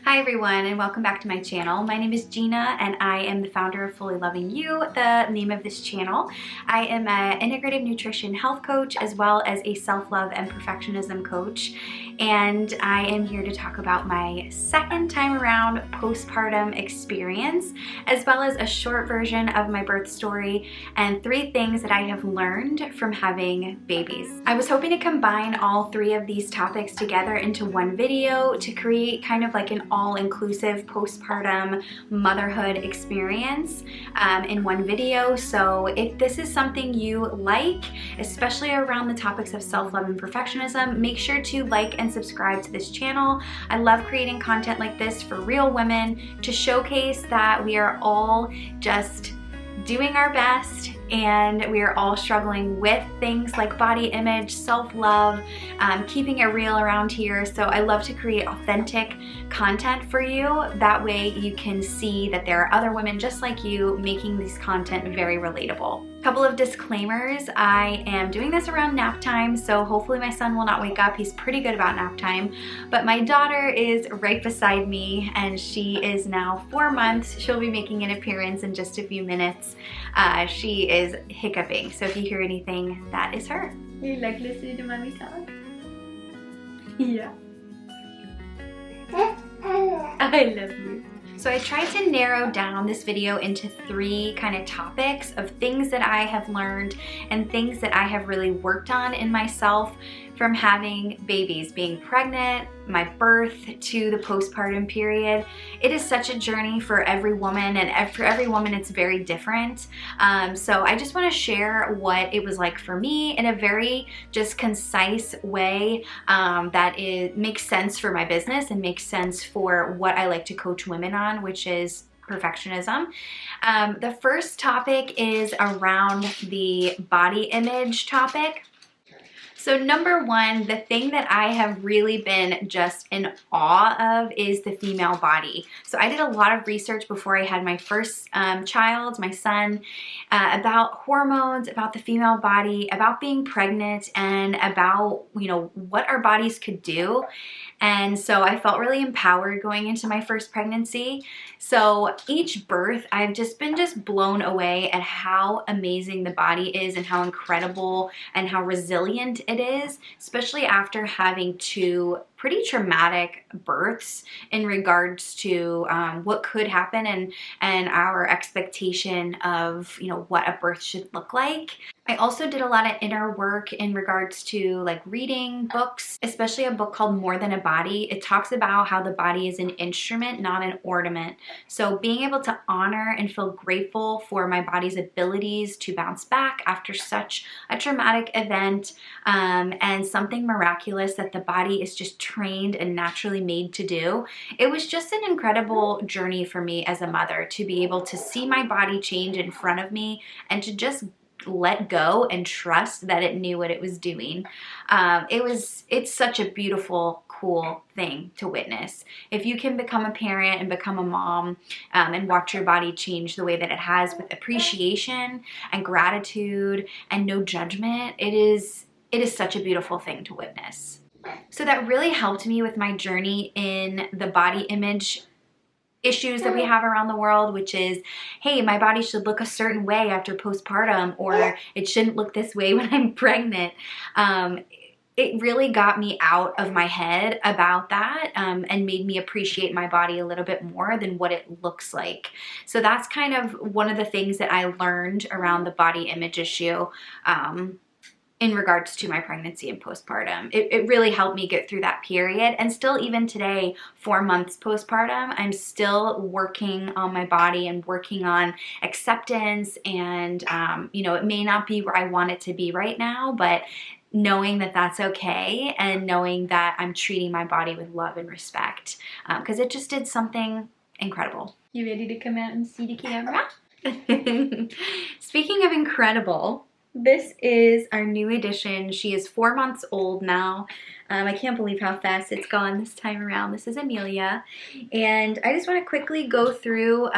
Hi everyone, and welcome back to my channel. My name is Gina and I am the founder of Fully Loving You, the name of this channel. I am an integrative nutrition health coach as well as a self-love and perfectionism coach, and I am here to talk about my second time around postpartum experience, as well as a short version of my birth story and 3 things that I have learned from having babies. I was hoping to combine all 3 of these topics together into one video to create kind of like an all-inclusive postpartum motherhood experience in one video. So if this is something you like, especially around the topics of self-love and perfectionism, make sure to like and subscribe to this channel. I love creating content like this for real women to showcase that we are all just doing our best and we are all struggling with things like body image, self-love, keeping it real around here. So I love to create authentic content for you. That way you can see that there are other women just like you making this content very relatable. Couple of disclaimers. I am doing this around nap time, so hopefully my son will not wake up. He's pretty good about nap time, but my daughter is right beside me and she is now 4 months. She'll be making an appearance in just a few minutes. She is hiccuping, so if you hear anything, that is her. You like listening to mommy talk? Yeah. I love you. So I tried to narrow down this video into 3 kind of topics of things that I have learned and things that I have really worked on in myself from having babies, being pregnant, my birth, to the postpartum period. It is such a journey for every woman, and for every woman it's very different. So I just want to share what it was like for me in a very just concise way that makes sense for my business and makes sense for what I like to coach women on, which is perfectionism. The first topic is around the body image topic. So number 1, the thing that I have really been just in awe of is the female body. So I did a lot of research before I had my first child, my son, about hormones, about the female body, about being pregnant, and about, you know, what our bodies could do. And so I felt really empowered going into my first pregnancy. So each birth, I've just been blown away at how amazing the body is and how incredible and how resilient it is, especially after having 2 pretty traumatic births in regards to what could happen and our expectation of, you know, what a birth should look like. I also did a lot of inner work in regards to like reading books, especially a book called More Than a Body. It talks about how the body is an instrument, not an ornament. So being able to honor and feel grateful for my body's abilities to bounce back after such a traumatic event and something miraculous that the body is just trained and naturally made to do. It was just an incredible journey for me as a mother to be able to see my body change in front of me and to just let go and trust that it knew what it was doing. It's such a beautiful, cool thing to witness. If you can become a parent and become a mom and watch your body change the way that it has with appreciation and gratitude and no judgment, it is such a beautiful thing to witness. So that really helped me with my journey in the body image issues that we have around the world, which is, hey, my body should look a certain way after postpartum, or it shouldn't look this way when I'm pregnant. It really got me out of my head about that and made me appreciate my body a little bit more than what it looks like. So that's kind of one of the things that I learned around the body image issue in regards to my pregnancy and postpartum. It really helped me get through that period, and still even today, 4 months postpartum, I'm still working on my body and working on acceptance, and you know, it may not be where I want it to be right now, but knowing that that's okay and knowing that I'm treating my body with love and respect because it just did something incredible. You ready to come out and see the camera? Speaking of incredible, this is our new addition. She is 4 months old now. I can't believe how fast it's gone this time around. This is Amelia. And I just want to quickly go through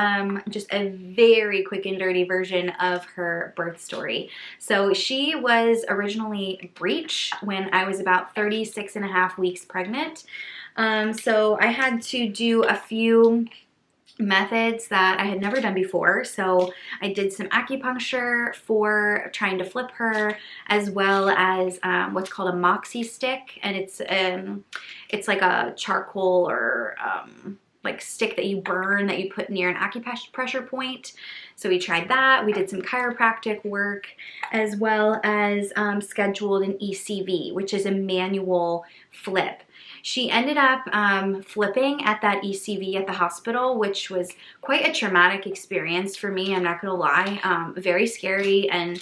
just a very quick and dirty version of her birth story. So she was originally breech when I was about 36 and a half weeks pregnant. So I had to do a few methods that I had never done before. So I did some acupuncture for trying to flip her, as well as what's called a moxie stick, and it's like a charcoal or like stick that you burn that you put near an acupressure point. So we tried that. We did some chiropractic work, as well as scheduled an ECV, which is a manual flip. She ended up flipping at that ECV at the hospital, which was quite a traumatic experience for me. I'm not gonna lie, very scary and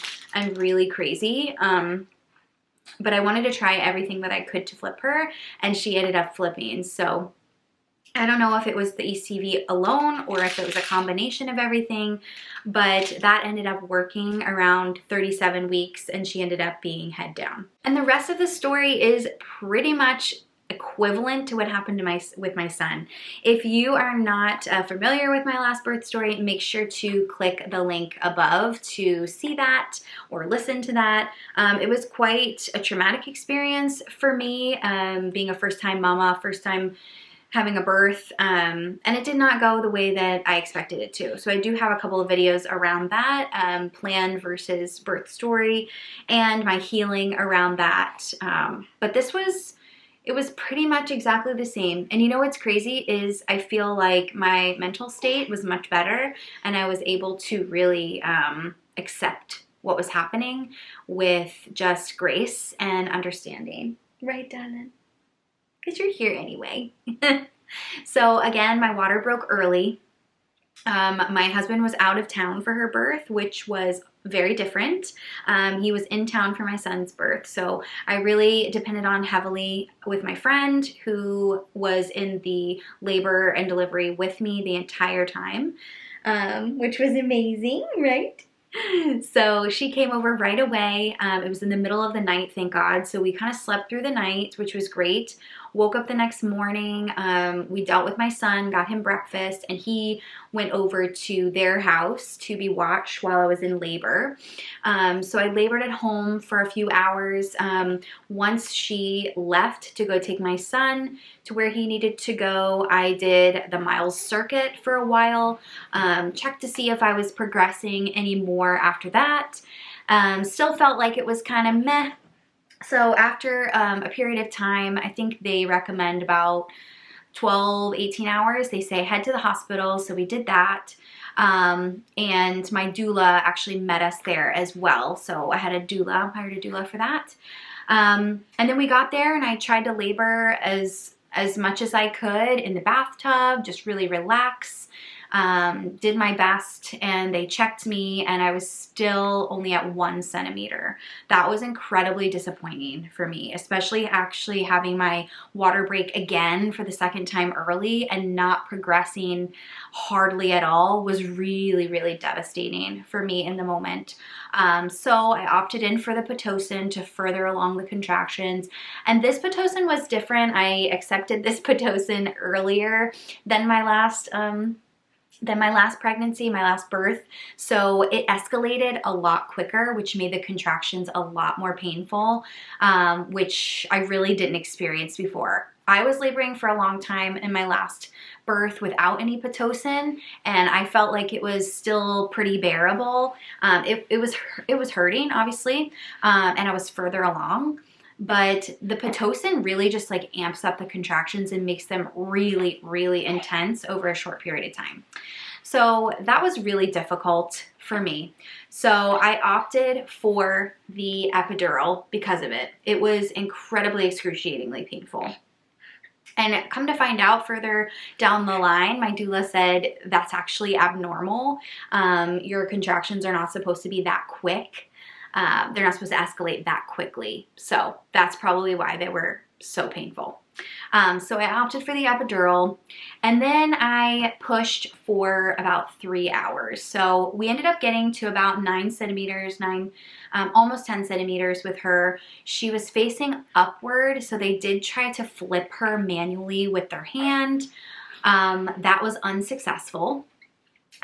really crazy. But I wanted to try everything that I could to flip her, and she ended up flipping. So I don't know if it was the ECV alone or if it was a combination of everything, but that ended up working around 37 weeks, and she ended up being head down. And the rest of the story is pretty much equivalent to what happened to with my son. If you are not familiar with my last birth story, make sure to click the link above to see that or listen to that. It was quite a traumatic experience for me, being a first-time mama, first time having a birth, and it did not go the way that I expected it to. So I do have a couple of videos around that, plan versus birth story, and my healing around that. But it was pretty much exactly the same. And you know what's crazy is I feel like my mental state was much better, and I was able to really accept what was happening with just grace and understanding. Right, darling? Because you're here anyway. So again, my water broke early. My husband was out of town for her birth, which was very different. He was in town for my son's birth, so I really depended on heavily with my friend who was in the labor and delivery with me the entire time, which was amazing, right? So she came over right away. It was in the middle of the night, thank God. So we kind of slept through the night, which was great. Woke up the next morning. We dealt with my son, got him breakfast, and he went over to their house to be watched while I was in labor. So I labored at home for a few hours. Once she left to go take my son to where he needed to go, I did the miles circuit for a while, checked to see if I was progressing any more after that. Still felt like it was kind of meh. So after a period of time, I think they recommend about 12, 18 hours, they say head to the hospital. So we did that. And my doula actually met us there as well. So I had a doula, hired a doula for that. And then we got there and I tried to labor as much as I could in the bathtub, just really relax. Did my best, and they checked me, and I was still only at 1 centimeter. That was incredibly disappointing for me, especially actually having my water break again for the second time early and not progressing hardly at all was really, really devastating for me in the moment. So I opted in for the Pitocin to further along the contractions, and this Pitocin was different. I accepted this Pitocin earlier than my last pregnancy, my last birth. So it escalated a lot quicker, which made the contractions a lot more painful, which I really didn't experience before. I was laboring for a long time in my last birth without any Pitocin, and I felt like it was still pretty bearable. It was hurting, obviously, and I was further along. But the Pitocin really just like amps up the contractions and makes them really, really intense over a short period of time. So that was really difficult for me. So I opted for the epidural because of it. It was incredibly excruciatingly painful. And come to find out further down the line, my doula said that's actually abnormal. Your contractions are not supposed to be that quick. They're not supposed to escalate that quickly. So that's probably why they were so painful. So I opted for the epidural, and then I pushed for about 3 hours. So we ended up getting to about 9 centimeters, almost 10 centimeters with her. She was facing upward, so they did try to flip her manually with their hand. That was unsuccessful.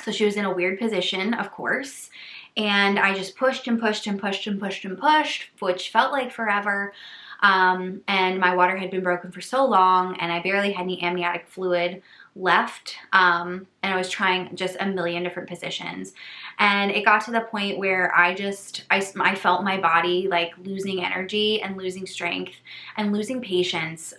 So she was in a weird position, of course. And I just pushed and pushed and pushed and pushed and pushed, which felt like forever. and my water had been broken for so long, and I barely had any amniotic fluid left, and I was trying just a million different positions, and it got to the point where I felt my body like losing energy and losing strength and losing patience.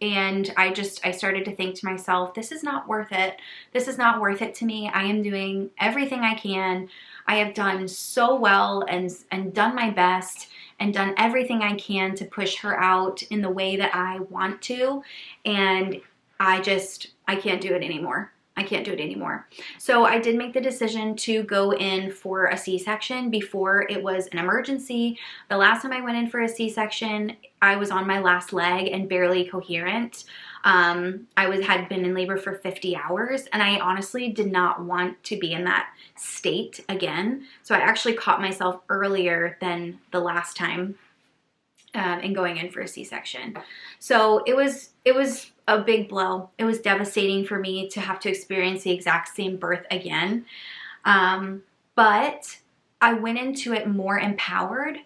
And I started to think to myself, this is not worth it. This is not worth it to me. I am doing everything I can. I have done so well and done my best and done everything I can to push her out in the way that I want to. And I can't do it anymore. I can't do it anymore. So I did make the decision to go in for a C-section before it was an emergency. The last time I went in for a C-section, I was on my last leg and barely coherent. Had been in labor for 50 hours, and I honestly did not want to be in that state again. So I actually caught myself earlier than the last time in going in for a C-section. So it was a big blow. It was devastating for me to have to experience the exact same birth again. But I went into it more empowered,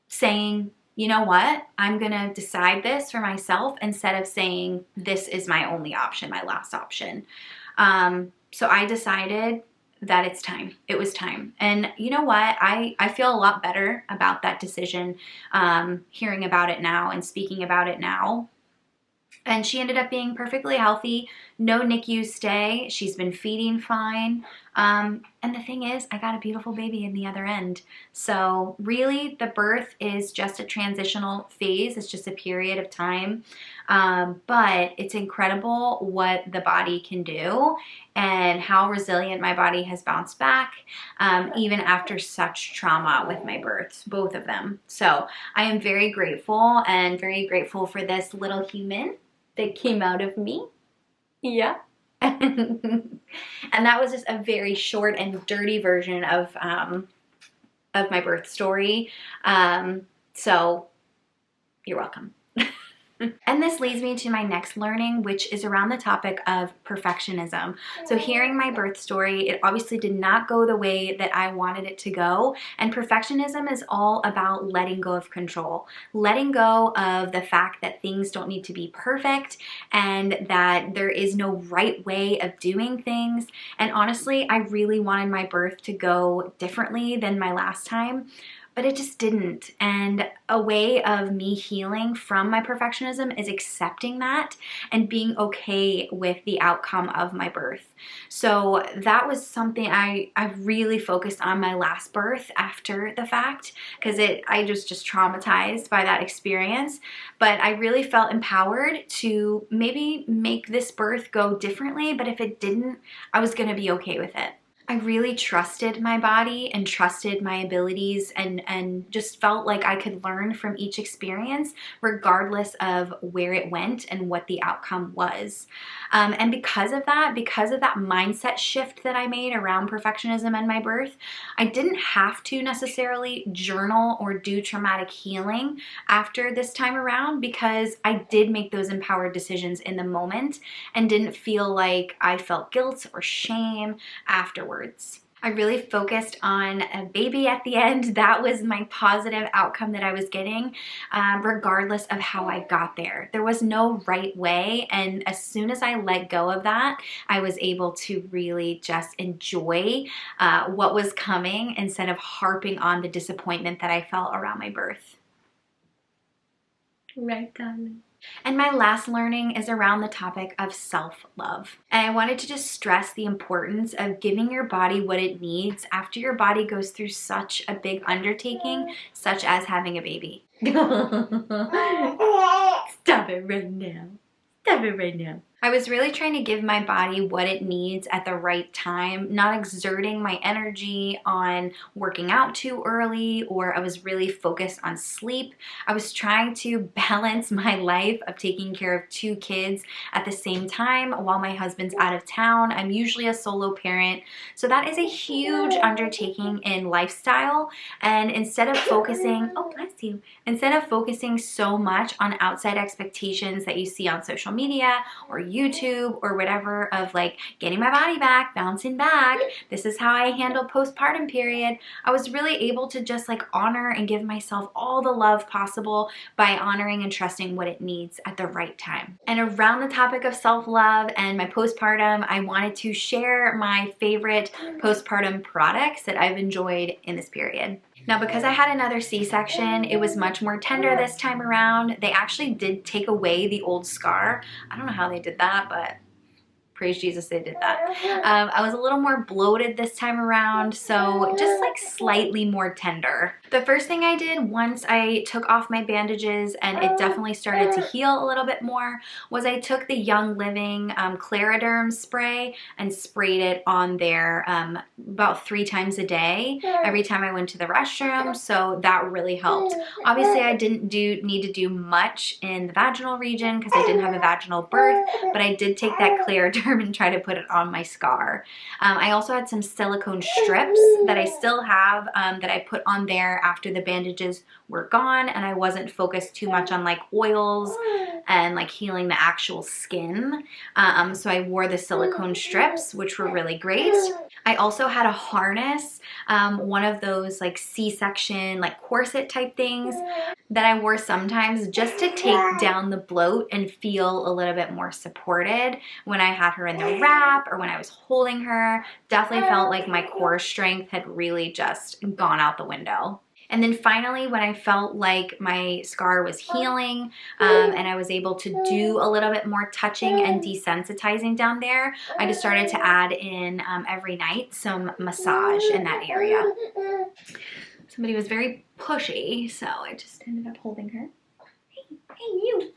saying, you know what, I'm gonna decide this for myself instead of saying this is my only option, my last option. So I decided that it's time. It was time. And you know what? I feel a lot better about that decision, hearing about it now and speaking about it now. And she ended up being perfectly healthy, no NICU stay. She's been feeding fine. And the thing is, I got a beautiful baby in the other end. So really, the birth is just a transitional phase. It's just a period of time. But it's incredible what the body can do and how resilient my body has bounced back, even after such trauma with my births, both of them. So I am very grateful for this little human that came out of me. Yeah. And that was just a very short and dirty version of my birth story. So you're welcome. And this leads me to my next learning, which is around the topic of perfectionism. So hearing my birth story, it obviously did not go the way that I wanted it to go. And perfectionism is all about letting go of control, letting go of the fact that things don't need to be perfect and that there is no right way of doing things. And honestly, I really wanted my birth to go differently than my last time, but it just didn't. And a way of me healing from my perfectionism is accepting that and being okay with the outcome of my birth. So that was something I really focused on my last birth after the fact, because I was just traumatized by that experience. But I really felt empowered to maybe make this birth go differently, but if it didn't, I was gonna be okay with it. I really trusted my body and trusted my abilities and just felt like I could learn from each experience regardless of where it went and what the outcome was. And because of that mindset shift that I made around perfectionism and my birth, I didn't have to necessarily journal or do traumatic healing after this time around, because I did make those empowered decisions in the moment and didn't feel like I felt guilt or shame afterwards. I really focused on a baby at the end. That was my positive outcome that I was getting, regardless of how I got there. There was no right way, and as soon as I let go of that, I was able to really just enjoy what was coming instead of harping on the disappointment that I felt around my birth. Right, darling. And my last learning is around the topic of self-love. And I wanted to just stress the importance of giving your body what it needs after your body goes through such a big undertaking, such as having a baby. Stop it right now. Stop it right now. I was really trying to give my body what it needs at the right time, not exerting my energy on working out too early, or I was really focused on sleep. I was trying to balance my life of taking care of 2 kids at the same time while my husband's out of town. I'm usually a solo parent, so that is a huge undertaking in lifestyle. And instead of focusing, oh bless you, instead of focusing so much on outside expectations that you see on social media or YouTube or whatever of like getting my body back, bouncing back. This is how I handle postpartum period. I was really able to just like honor and give myself all the love possible by honoring and trusting what it needs at the right time. And around the topic of self-love and my postpartum, I wanted to share my favorite postpartum products that I've enjoyed in this period. Now, because I had another C-section, it was much more tender this time around. They actually did take away the old scar. I don't know how they did that, but praise Jesus, they did that. I was a little more bloated this time around, so just like slightly more tender. The first thing I did once I took off my bandages and it definitely started to heal a little bit more was I took the Young Living Clariderm spray and sprayed it on there about 3 times a day every time I went to the restroom, so that really helped. Obviously, I didn't need to do much in the vaginal region because I didn't have a vaginal birth, but I did take that Clariderm and try to put it on my scar. I also had some silicone strips that I still have that I put on there after the bandages were gone and I wasn't focused too much on like oils and like healing the actual skin. So I wore the silicone strips, which were really great. I also had a harness, one of those like C-section like corset type things that I wore sometimes just to take down the bloat and feel a little bit more supported when I had her in the wrap or when I was holding her. Definitely felt like my core strength had really just gone out the window. And then finally, when I felt like my scar was healing and I was able to do a little bit more touching and desensitizing down there, I just started to add in every night some massage in that area. Somebody was very pushy, so I just ended up holding her. Hey you.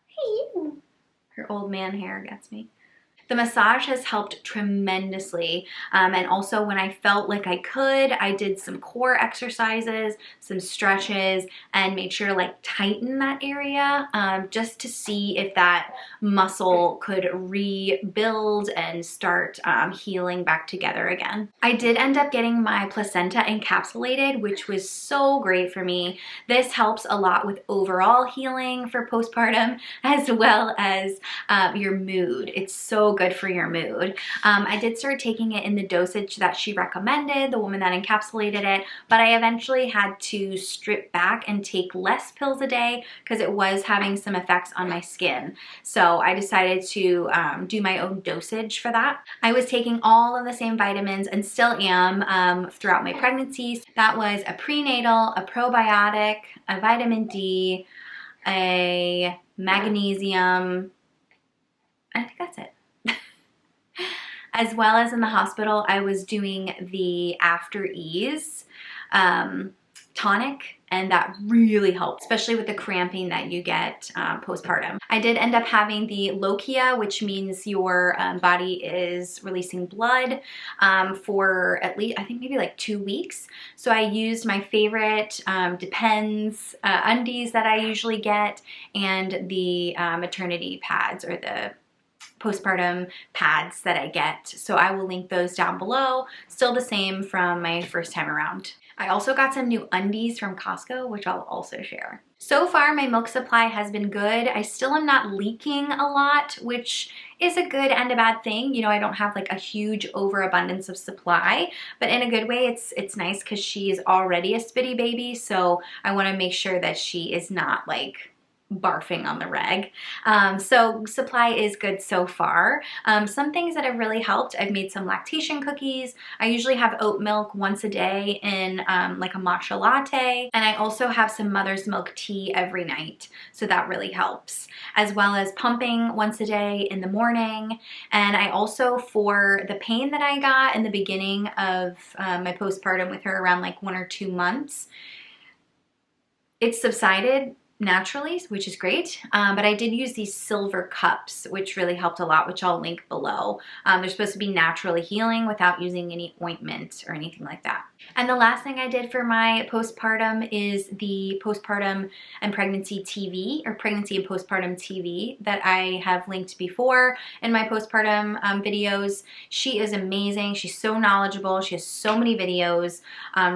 Hey you. Her old man hair gets me. The massage has helped tremendously, and also when I felt like I could, I did some core exercises, some stretches, and made sure to like tighten that area just to see if that muscle could rebuild and start healing back together again. I did end up getting my placenta encapsulated, which was so great for me. This helps a lot with overall healing for postpartum as well as your mood. It's so good for your mood. I did start taking it in the dosage that she recommended, the woman that encapsulated it, but I eventually had to strip back and take less pills a day because it was having some effects on my skin. So I decided to do my own dosage for that. I was taking all of the same vitamins and still am throughout my pregnancy. That was a prenatal, a probiotic, a vitamin D, a magnesium, I think that's it. As well as in the hospital, I was doing the After Ease tonic, and that really helped, especially with the cramping that you get postpartum. I did end up having the lochia, which means your body is releasing blood for at least, I think maybe like 2 weeks. So I used my favorite Depends undies that I usually get and the maternity pads or the postpartum pads that I get. So I will link those down below. Still the same from my first time around. I also got some new undies from Costco, which I'll also share. So far, my milk supply has been good. I still am not leaking a lot, which is a good and a bad thing. You know, I don't have like a huge overabundance of supply, but in a good way, it's nice because she is already a spitty baby. So I want to make sure that she is not like barfing on the reg. So supply is good so far. Some things that have really helped, I've made some lactation cookies. I usually have oat milk once a day in like a matcha latte. And I also have some mother's milk tea every night. So that really helps. As well as pumping once a day in the morning. And I also, for the pain that I got in the beginning of my postpartum with her around like 1 or 2 months, it subsided naturally, which is great. But I did use these silver cups, which really helped a lot, which I'll link below. They're supposed to be naturally healing without using any ointment or anything like that. And the last thing I did for my postpartum is the postpartum and pregnancy TV, or pregnancy and postpartum TV, that I have linked before in my postpartum videos. She is amazing. She's so knowledgeable. She has so many videos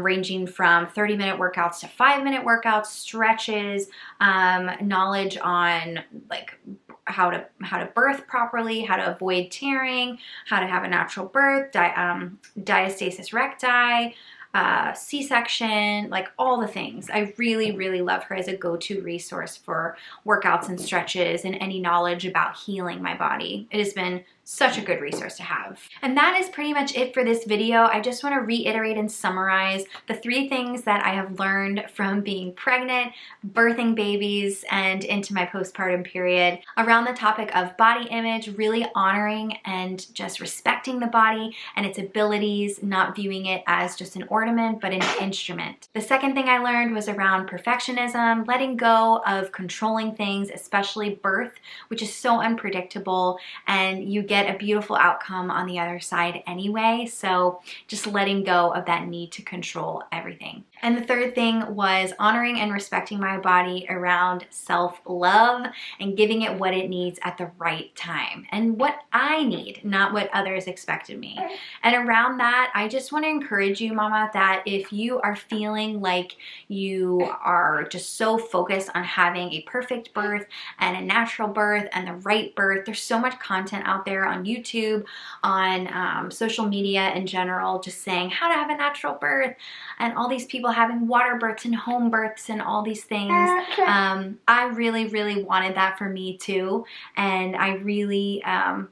ranging from 30-minute workouts to 5-minute workouts, stretches, knowledge on like how to birth properly, how to avoid tearing, how to have a natural birth, diastasis recti, C-section, like all the things. I really, really love her as a go-to resource for workouts and stretches and any knowledge about healing my body. It has been such a good resource to have. And that is pretty much it for this video. I just want to reiterate and summarize the 3 things that I have learned from being pregnant, birthing babies, and into my postpartum period around the topic of body image, really honoring and just respecting the body and its abilities, not viewing it as just an ornament, but an instrument. The second thing I learned was around perfectionism, letting go of controlling things, especially birth, which is so unpredictable, and you get a beautiful outcome on the other side anyway. So just letting go of that need to control everything. And the third thing was honoring and respecting my body around self-love and giving it what it needs at the right time and what I need, not what others expect of me. And around that, I just want to encourage you, mama, that if you are feeling like you are just so focused on having a perfect birth and a natural birth and the right birth, there's so much content out there on YouTube, on social media in general, just saying how to have a natural birth and all these people having water births and home births and all these things. I really, really wanted that for me too. And I really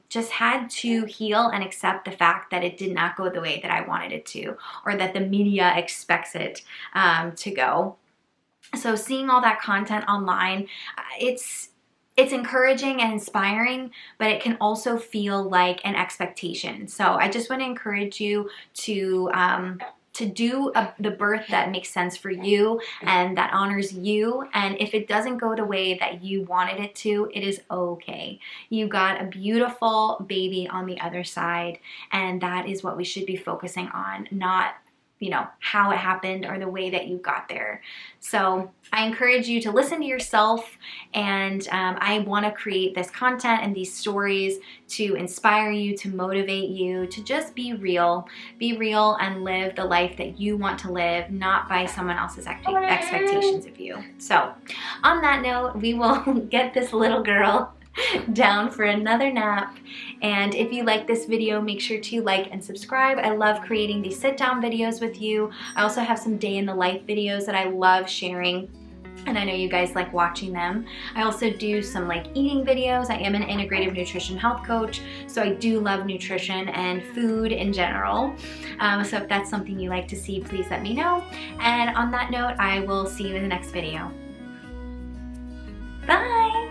just had to heal and accept the fact that it did not go the way that I wanted it to, or that the media expects it to go. So seeing all that content online, it's encouraging and inspiring, but it can also feel like an expectation. So I just want to encourage you to do the birth that makes sense for you and that honors you. And if it doesn't go the way that you wanted it to, it is okay. You got a beautiful baby on the other side, and that is what we should be focusing on, not how it happened or the way that you got there. So I encourage you to listen to yourself, and I want to create this content and these stories to inspire you, to motivate you, to just be real and live the life that you want to live, not by someone else's expectations of you. So on that note, we will get this little girl down for another nap. And if you like this video, make sure to like and subscribe. I love creating these sit down videos with you. I also have some day in the life videos that I love sharing, and I know you guys like watching them. I also do some like eating videos. I am an integrative nutrition health coach, so I do love nutrition and food in general. So if that's something you like to see, please let me know. And on that note, I will see you in the next video. Bye!